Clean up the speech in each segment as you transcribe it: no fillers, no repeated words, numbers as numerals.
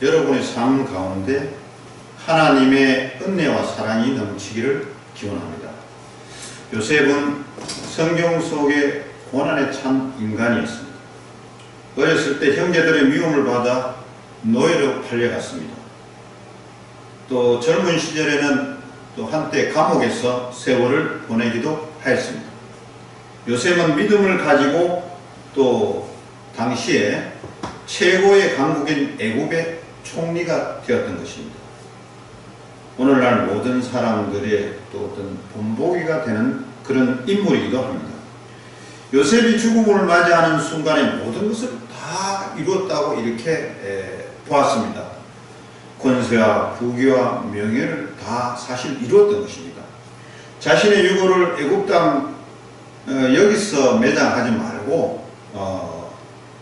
여러분의 삶 가운데 하나님의 은혜와 사랑이 넘치기를 기원합니다. 요셉은 성경 속의 고난에 찬 인간이었습니다. 어렸을 때 형제들의 미움을 받아 노예로 팔려갔습니다. 또 젊은 시절에는 또 한때 감옥에서 세월을 보내기도 하였습니다. 요셉은 믿음을 가지고 또 당시에 최고의 강국인 애굽의 총리가 되었던 것입니다. 오늘날 모든 사람들의 또 어떤 본보기가 되는 그런 인물이기도 합니다. 요셉이 죽음을 맞이하는 순간에 모든 것을 다 이루었다고 이렇게 보았습니다. 권세와 부귀와 명예를 다 사실 이루었던 것입니다. 자신의 유고를 애굽 땅 여기서 매장하지 말고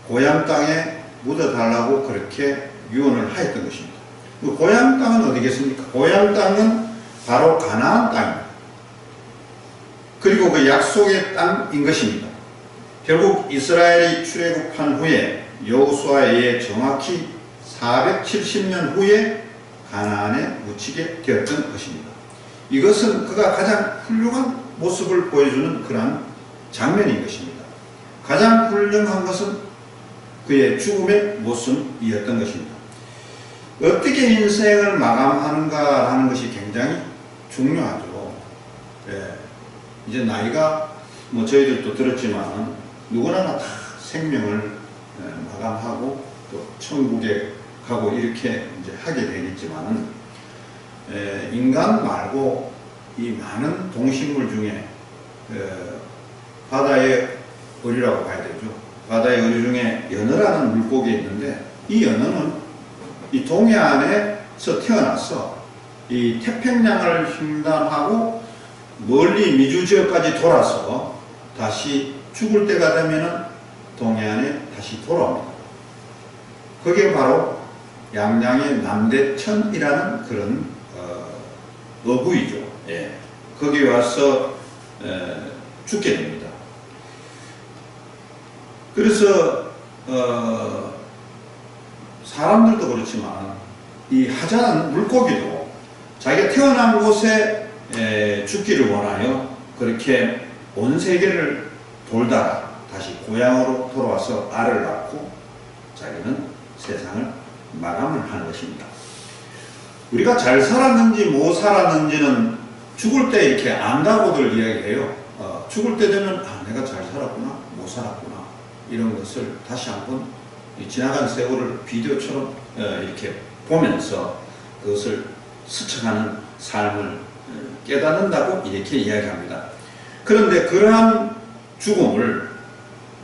고향 땅에 묻어달라고 그렇게 유언을 하였던 것입니다. 그 고향 땅은 어디겠습니까? 고향 땅은 바로 가나안 땅입니다. 그리고 그 약속의 땅인 것입니다. 결국 이스라엘이 출애굽한 후에 여호수아에 의해 정확히 470년 후에 가나안에 묻히게 되었던 것입니다. 이것은 그가 가장 훌륭한 모습을 보여주는 그러한 장면인 것입니다. 가장 훌륭한 것은 그의 죽음의 모습이었던 것입니다. 어떻게 인생을 마감하는가 하는 것이 굉장히 중요하죠. 이제 나이가 저희들도 들었지만 누구나 다 생명을 마감하고 또 천국에 가고 이렇게 이제 하게 되겠지만 인간 말고 이 많은 동식물 중에 바다의 어류라고 봐야 되죠. 바다의 어류 중에 연어라는 물고기 있는데 이 연어는 이 동해안에서 태어나서 이 태평양을 횡단하고 멀리 미주 지역까지 돌아서 다시 죽을 때가 되면은 동해안에 다시 돌아옵니다. 그게 바로 양양의 남대천이라는 그런 어부이죠. 거기 와서 죽게 됩니다. 그래서 사람들도 그렇지만 이 하자는 물고기도 자기가 태어난 곳에 죽기를 원하여 그렇게 온 세계를 돌다가 다시 고향으로 돌아와서 알을 낳고 자기는 세상을 마감을 하는 것입니다. 우리가 잘 살았는지 못 살았는지는 죽을 때 이렇게 안다고들 이야기해요. 죽을 때 되면 내가 잘 살았구나 못 살았구나 이런 것을 다시 한번 지나간 세월을 비디오처럼 이렇게 보면서 그것을 스쳐가는 삶을 깨닫는다고 이렇게 이야기합니다. 그런데 그러한 죽음을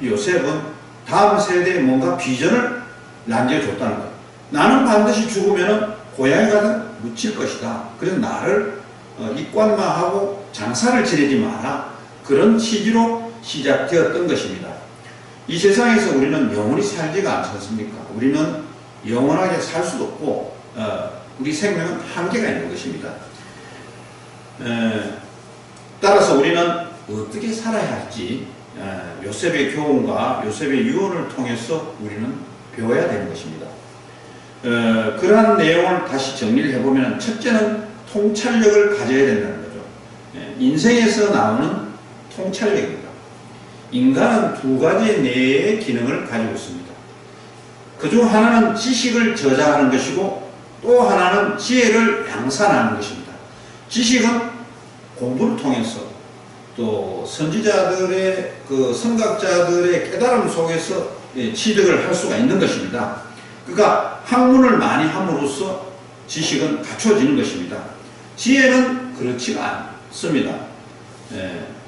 요셉은 다음 세대에 뭔가 비전을 남겨줬다는 것. 나는 반드시 죽으면 고향에 가서 묻힐 것이다. 그래서 나를 입관마하고 장사를 지내지 마라. 그런 취지로 시작되었던 것입니다. 이 세상에서 우리는 영원히 살지가 않지 않습니까? 우리는 영원하게 살 수도 없고 우리 생명은 한계가 있는 것입니다. 따라서 우리는 어떻게 살아야 할지 요셉의 교훈과 요셉의 유언을 통해서 우리는 배워야 되는 것입니다. 그러한 내용을 다시 정리를 해보면 첫째는 통찰력을 가져야 된다는 거죠. 인생에서 나오는 통찰력입니다. 인간은 두 가지 내의 기능을 가지고 있습니다. 그중 하나는 지식을 저장하는 것이고 또 하나는 지혜를 양산하는 것입니다. 지식은 공부를 통해서 또 선지자들의 그 선각자들의 깨달음 속에서 취득을 할 수가 있는 것입니다. 그러니까 학문을 많이 함으로써 지식은 갖춰지는 것입니다. 지혜는 그렇지가 않습니다.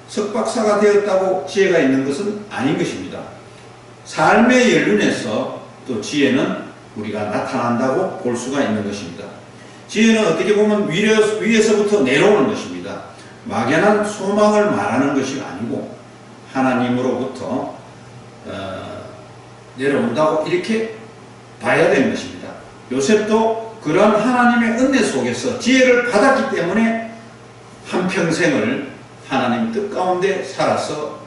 석박사가 되었다고 지혜가 있는 것은 아닌 것입니다. 삶의 연륜에서 또 지혜는 우리가 나타난다고 볼 수가 있는 것입니다. 지혜는 어떻게 보면 위에서부터 내려오는 것입니다. 막연한 소망을 말하는 것이 아니고 하나님으로부터 내려온다고 이렇게 봐야 되는 것입니다. 요셉도 그런 하나님의 은혜 속에서 지혜를 받았기 때문에 한평생을 하나님 뜻 가운데 살아서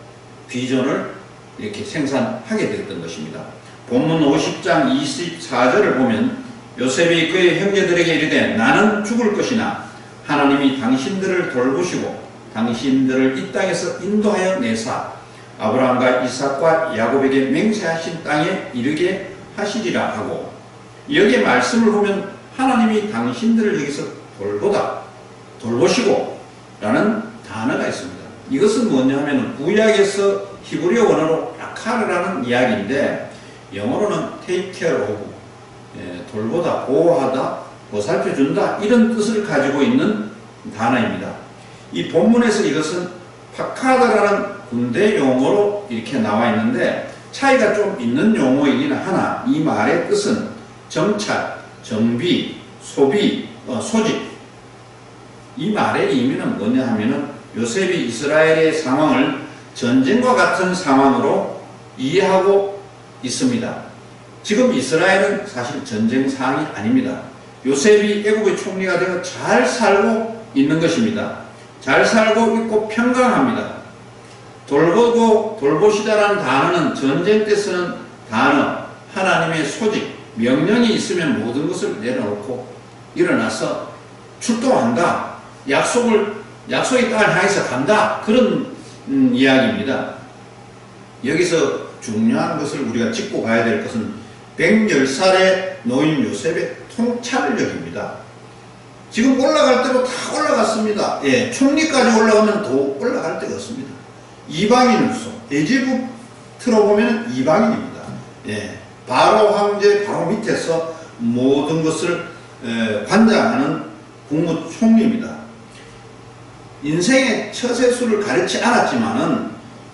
비전을 이렇게 생산하게 되었던 것입니다. 본문 50장 24절을 보면 요셉이 그의 형제들에게 이르되 나는 죽을 것이나 하나님이 당신들을 돌보시고 당신들을 이 땅에서 인도하여 내사 아브라함과 이삭과 야곱에게 맹세하신 땅에 이르게 하시리라 하고, 여기에 말씀을 보면 하나님이 당신들을 여기서 돌보시고 라는 단어가 있습니다. 이것은 뭐냐 하면 구약에서 히브리어 원어로 라카르라는 이야기인데 영어로는 take care of, 돌보다, 보호하다, 보살펴준다, 이런 뜻을 가지고 있는 단어입니다. 이 본문에서 이것은 파카드라는 군대 용어로 이렇게 나와 있는데 차이가 좀 있는 용어이긴 하나 이 말의 뜻은 정찰, 정비, 소비, 소집. 이 말의 의미는 뭐냐 하면은 요셉이 이스라엘의 상황을 전쟁과 같은 상황으로 이해하고 있습니다. 지금 이스라엘은 사실 전쟁 상황이 아닙니다. 요셉이 애국의 총리가 되어 잘 살고 있는 것입니다. 잘 살고 있고 평강합니다. 돌보고 돌보시다라는 단어는 전쟁 때 쓰는 단어, 하나님의 소직, 명령이 있으면 모든 것을 내려놓고 일어나서 출동한다. 약속의 땅을 향해서 간다. 그런 이야기입니다. 여기서 중요한 것을 우리가 짚고 가야 될 것은 110살의 노인 요셉의 통찰력입니다. 지금 올라갈 대로 다 올라갔습니다. 예, 총리까지 올라가면 더 올라갈 데가 없습니다. 이방인으로서 에집트로 보면 이방인입니다. 예, 바로 황제 바로 밑에서 모든 것을 관장하는 국무총리입니다. 인생의 처세술을 가르치지 않았지만은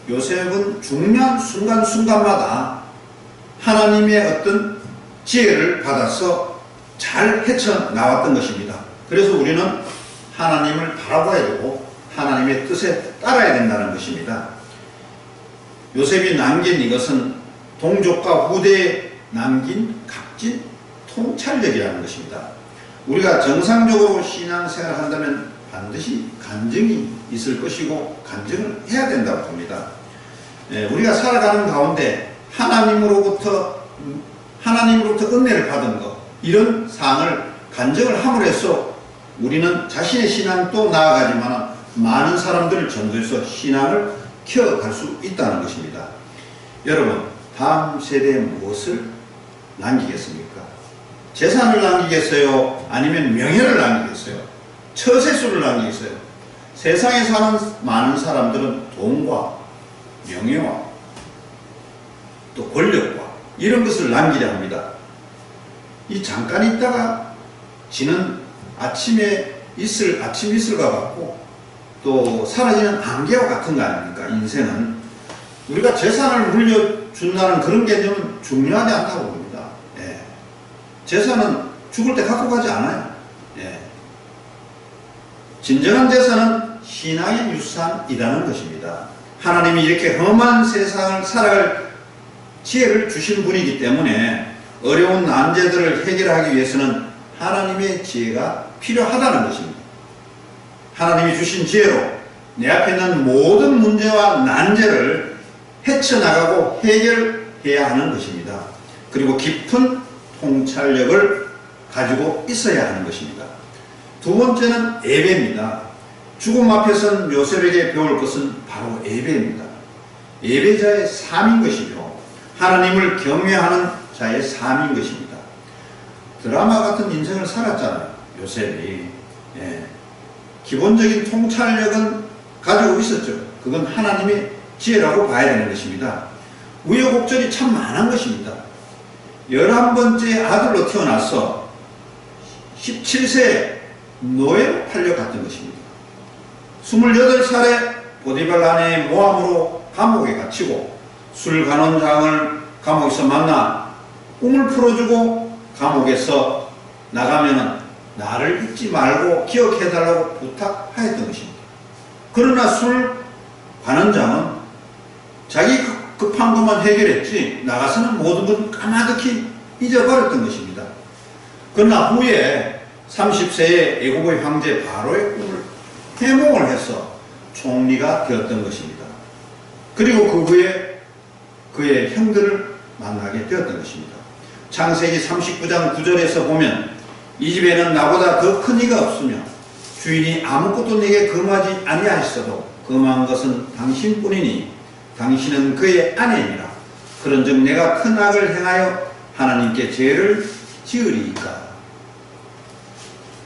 요셉은 중요한 순간순간마다 하나님의 어떤 지혜를 받아서 잘 헤쳐나왔던 것입니다. 그래서 우리는 하나님을 바라봐야 되고 하나님의 뜻에 따라야 된다는 것입니다. 요셉이 남긴 이것은 동족과 후대에 남긴 값진 통찰력이라는 것입니다. 우리가 정상적으로 신앙생활을 한다면 반드시 간증이 있을 것이고 간증을 해야 된다고 봅니다. 우리가 살아가는 가운데 하나님으로부터 은혜를 받은 것, 이런 사항을 간증을 함으로써 우리는 자신의 신앙도 나아가지만 많은 사람들을 전도해서 신앙을 키워갈 수 있다는 것입니다. 여러분, 다음 세대에 무엇을 남기겠습니까? 재산을 남기겠어요? 아니면 명예를 남기겠어요? 처세술을 남기겠어요? 세상에 사는 많은 사람들은 돈과 명예와 또 권력과 이런 것을 남기려 합니다. 이 잠깐 있다가 지는 아침 이슬과 같고 또 사라지는 안개와 같은 거 아닙니까? 인생은. 우리가 재산을 물려준다는 그런 개념은 중요하지 않다고 봅니다. 예. 재산은 죽을 때 갖고 가지 않아요. 예. 진정한 재산은 신앙의 유산이라는 것입니다. 하나님이 이렇게 험한 세상을 살아갈 지혜를 주신 분이기 때문에 어려운 난제들을 해결하기 위해서는 하나님의 지혜가 필요하다는 것입니다. 하나님이 주신 지혜로 내 앞에 있는 모든 문제와 난제를 헤쳐나가고 해결해야 하는 것입니다. 그리고 깊은 통찰력을 가지고 있어야 하는 것입니다. 두 번째는 예배입니다. 죽음 앞에 선 요셉에게 배울 것은 바로 예배입니다. 예배자의 삶인 것이죠. 하나님을 경외하는 자의 삶인 것입니다. 드라마 같은 인생을 살았잖아요. 요셉이. 예. 기본적인 통찰력은 가지고 있었죠. 그건 하나님의 지혜라고 봐야 되는 것입니다. 우여곡절이 참 많은 것입니다. 11번째 아들로 태어나서 17세에 노예로 팔려갔던 것입니다. 28살에 보디발 아내의 모함으로 감옥에 갇히고 술간원장을 감옥에서 만나 꿈을 풀어주고 감옥에서 나가면은 나를 잊지 말고 기억해달라고 부탁하였던 것입니다. 그러나 술관원장은 자기 급한 것만 해결했지 나가서는 모든 건 까마득히 잊어버렸던 것입니다. 그러나 후에 30세의 애굽의 황제 바로의 꿈을 해몽을 해서 총리가 되었던 것입니다. 그리고 그 후에 그의 형들을 만나게 되었던 것입니다. 창세기 39장 9절에서 보면 이 집에는 나보다 더 큰 이가 없으며 주인이 아무것도 내게 금하지 아니하였어도 금한 것은 당신뿐이니 당신은 그의 아내니라. 그런즉 내가 큰 악을 행하여 하나님께 죄를 지으리이까.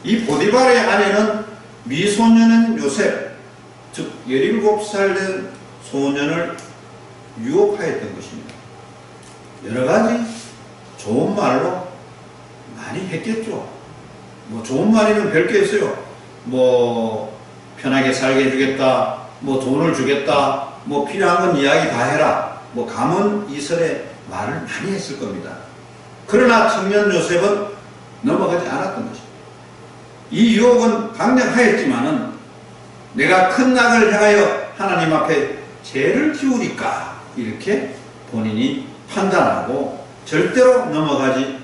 이 보디발의 아내는 미소년인 요셉, 즉 17살 된 소년을 유혹하였던 것입니다. 여러가지 좋은 말로 많이 했겠죠. 뭐 좋은 말이면 별게 있어요. 뭐 편하게 살게 해주겠다, 뭐 돈을 주겠다, 뭐 필요한 건 이야기 다 해라, 뭐 가문이설의 말을 많이 했을 겁니다. 그러나 청년 요셉은 넘어가지 않았던 것입니다. 이 유혹은 강력하였지만은 내가 큰 악을 행하여 하나님 앞에 죄를 지우리까 이렇게 본인이 판단하고 절대로 넘어가지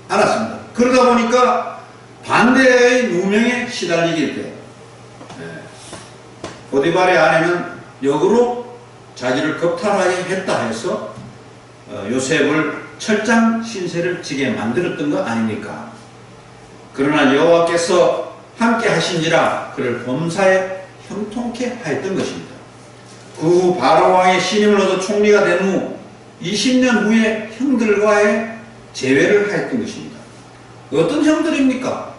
않았습니다. 그러다 보니까 반대의 누명에 시달리게 돼. 보디발의 아내는 역으로 자기를 겁탈하게 했다 해서 요셉을 철장 신세를 지게 만들었던 거 아닙니까? 그러나 여호와께서 함께 하신지라 그를 범사에 형통케 하였던 것입니다. 그 후 바로왕의 신임을 얻어 총리가 된 후 20년 후에 형들과의 재회를 하였던 것입니다. 어떤 형들입니까?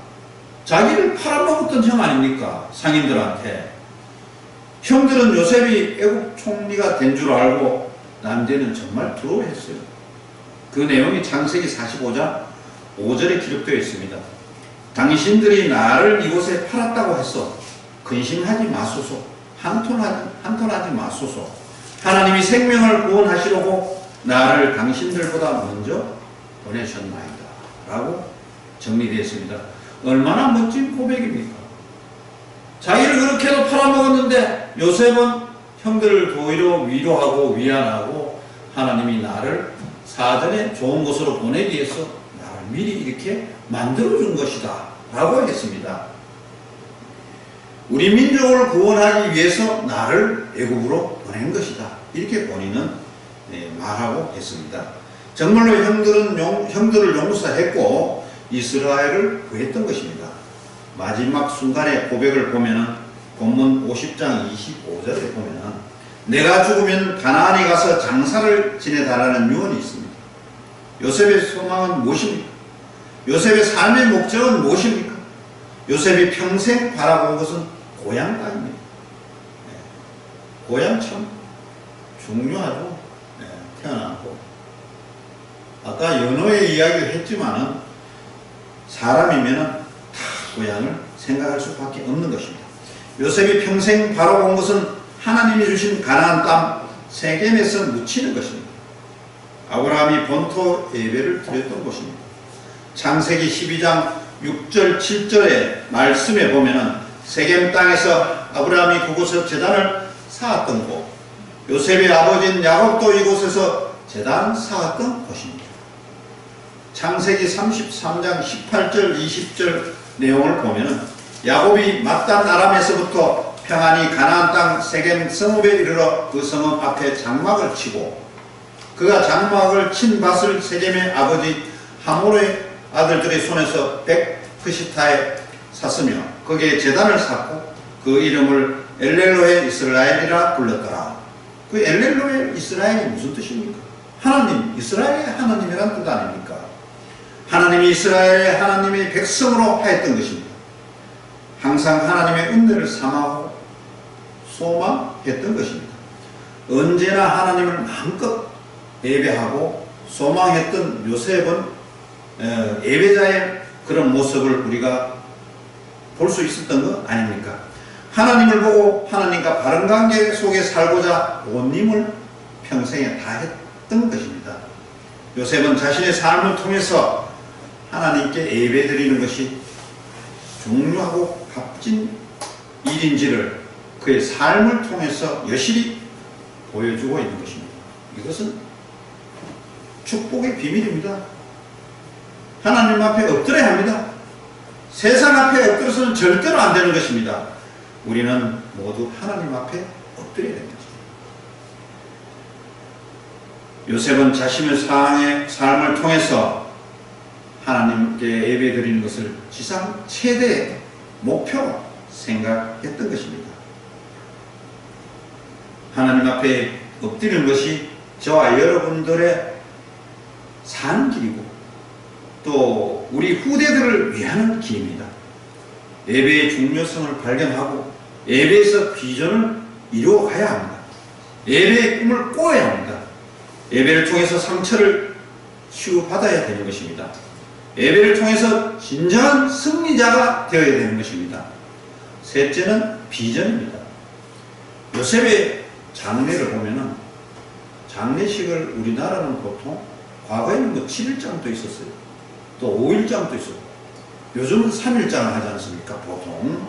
자기를 팔아먹었던 형 아닙니까? 상인들한테. 형들은 요셉이 애국 총리가 된 줄 알고 남대는 정말 두려워했어요. 그 내용이 창세기 45장 5절에 기록되어 있습니다. 당신들이 나를 이곳에 팔았다고 해서 근심하지 마소서, 한탄하지 마소서. 하나님이 생명을 구원하시려고 나를 당신들보다 먼저 보내셨나이다 라고 정리되어 있습니다. 얼마나 멋진 고백입니까? 자기를 그렇게도 팔아먹었는데 요셉은 형들을 도리어 위로하고 위안하고 하나님이 나를 사전에 좋은 곳으로 보내기 위해서 나를 미리 이렇게 만들어준 것이다 라고 했습니다. 우리 민족을 구원하기 위해서 나를 애국으로 보낸 것이다 이렇게 본인은 말하고 했습니다. 정말로 형들을 용서했고 이스라엘을 구했던 것입니다. 마지막 순간의 고백을 보면은 본문 50장 25절에 보면은 내가 죽으면 가나안에 가서 장사를 지내달라는 유언이 있습니다. 요셉의 소망은 무엇입니까? 요셉의 삶의 목적은 무엇입니까? 요셉이 평생 바라본 것은 고향 땅입니다. 고향 참 중요하죠. 태어나고 아까 연호의 이야기를 했지만은 사람이면은 다 고향을 생각할 수밖에 없는 것입니다. 요셉이 평생 바라본 것은 하나님이 주신 가나안 땅 세겜에서 묻히는 것입니다. 아브라함이 본토 예배를 드렸던 곳입니다. 창세기 12장 6절 7절의 말씀에 보면은 세겜 땅에서 아브라함이 그곳에서 제단을 쌓았던 곳, 요셉의 아버지인 야곱도 이곳에서 제단 쌓았던 곳입니다. 창세기 33장 18절 20절 내용을 보면은 야곱이 맞단 아람에서부터 평안히 가나안 땅 세겜 성읍에 이르러 그 성읍 앞에 장막을 치고 그가 장막을 친 밭을 세겜의 아버지 하몰의 아들들의 손에서 백크시타에 샀으며 거기에 제단을 쌓고 그 이름을 엘렐로의 이스라엘이라 불렀더라. 그 엘렐로의 이스라엘이 무슨 뜻입니까? 하나님, 이스라엘의 하나님이란 뜻 아닙니까? 하나님이 이스라엘의 하나님의 백성으로 하였던 것입니다. 항상 하나님의 은혜를 삼하고 소망했던 것입니다. 언제나 하나님을 마음껏 예배하고 소망했던 요셉은 예배자의 그런 모습을 우리가 볼 수 있었던 것 아닙니까? 하나님을 보고 하나님과 바른 관계 속에 살고자 온 힘을 평생에 다했던 것입니다. 요셉은 자신의 삶을 통해서 하나님께 예배드리는 것이 중요하고 값진 일인지를 그의 삶을 통해서 여실히 보여주고 있는 것입니다. 이것은 축복의 비밀입니다. 하나님 앞에 엎드려야 합니다. 세상 앞에 엎드려서는 절대로 안 되는 것입니다. 우리는 모두 하나님 앞에 엎드려야 됩니다. 요셉은 자신의 삶을 통해서 하나님께 예배 드리는 것을 지상 최대의 목표로 생각했던 것입니다. 하나님 앞에 엎드리는 것이 저와 여러분들의 사는 길이고 또 우리 후대들을 위하는 길입니다. 예배의 중요성을 발견하고 예배에서 비전을 이루어가야 합니다. 예배의 꿈을 꿔야 합니다. 예배를 통해서 상처를 치유받아야 되는 것입니다. 예배를 통해서 진정한 승리자가 되어야 되는 것입니다. 셋째는 비전입니다. 요셉의 장례를 보면은 장례식을 우리나라는 보통 과거에는 뭐 7일장도 있었어요. 또 5일장도 있었고 요즘은 3일장을 하지 않습니까? 보통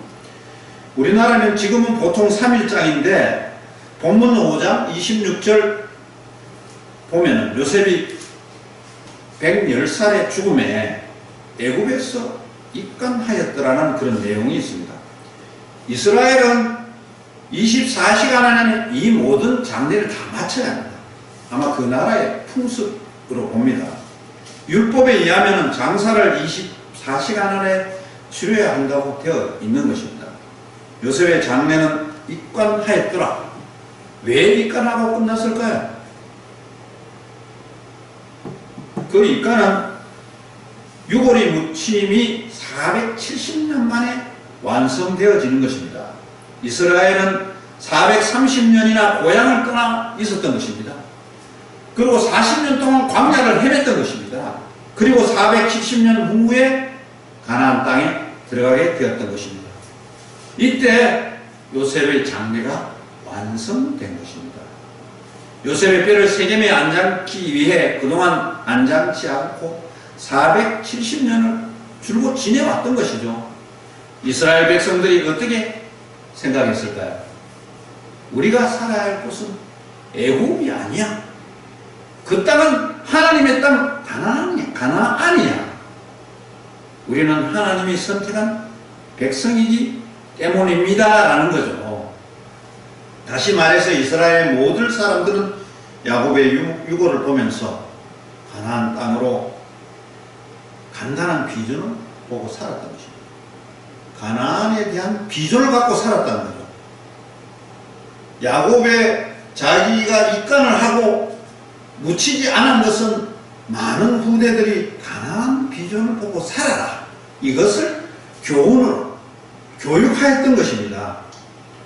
우리나라는 지금은 보통 3일장인데 본문 5장 26절 보면은 요셉이 110살의 죽음에 애굽에서 입간하였더라는 그런 내용이 있습니다. 이스라엘은 24시간 안에 이 모든 장례를 다 마쳐야 합니다. 아마 그 나라의 풍습으로 봅니다. 율법에 의하면 장사를 24시간 안에 치러야 한다고 되어 있는 것입니다. 요셉의 장례는 입간하였더라. 왜 입간하고 끝났을까요? 그 입간은 유골이 묻힘이 470년 만에 완성되어지는 것입니다. 이스라엘은 430년이나 고향을 떠나 있었던 것입니다. 그리고 40년 동안 광야를 헤맸던 것입니다. 그리고 470년 후에 가나안 땅에 들어가게 되었던 것입니다. 이때 요셉의 장례가 완성된 것입니다. 요셉의 뼈를 세겜에 안장기 위해 그동안 안장치 않고 470년을 줄곧 지내왔던 것이죠. 이스라엘 백성들이 어떻게 생각했을까요? 우리가 살아야 할 곳은 애굽이 아니야. 그 땅은 하나님의 땅 가나안이야. 우리는 하나님이 선택한 백성이기 때문입니다. 라는 거죠. 다시 말해서 이스라엘 모든 사람들은 야곱의 유고를 보면서 가나안 땅으로 간단한 비전을 보고 살았던 것입니다. 가나안에 대한 비전을 갖고 살았다는 거죠. 야곱의 자기가 입간을 하고 묻히지 않은 것은 많은 후대들이 가나안 비전을 보고 살아라. 이것을 교훈으로 교육하였던 것입니다.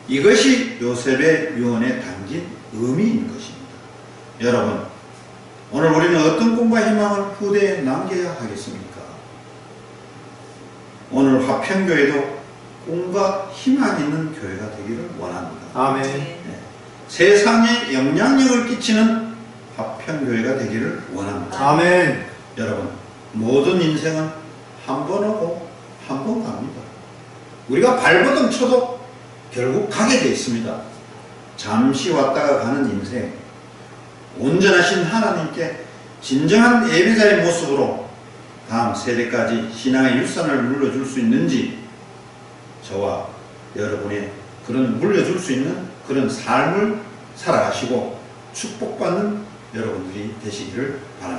이것이 요셉의 유언에 담긴 의미인 것입니다. 여러분, 오늘 우리는 어떤 꿈과 희망을 후대에 남겨야 하겠습니까? 오늘 화평교회도 꿈과 희망 있는 교회가 되기를 원합니다. 아멘. 네. 세상에 영향력을 끼치는 화평교회가 되기를 원합니다. 아멘. 여러분, 모든 인생은 한 번 오고 한 번 갑니다. 우리가 발버둥 쳐도 결국 가게 되어 있습니다. 잠시 왔다가 가는 인생, 온전하신 하나님께 진정한 예배자의 모습으로 다음 세대까지 신앙의 유산을 물려줄 수 있는지, 저와 여러분의 그런 물려줄 수 있는 그런 삶을 살아가시고 축복받는 여러분들이 되시기를 바랍니다.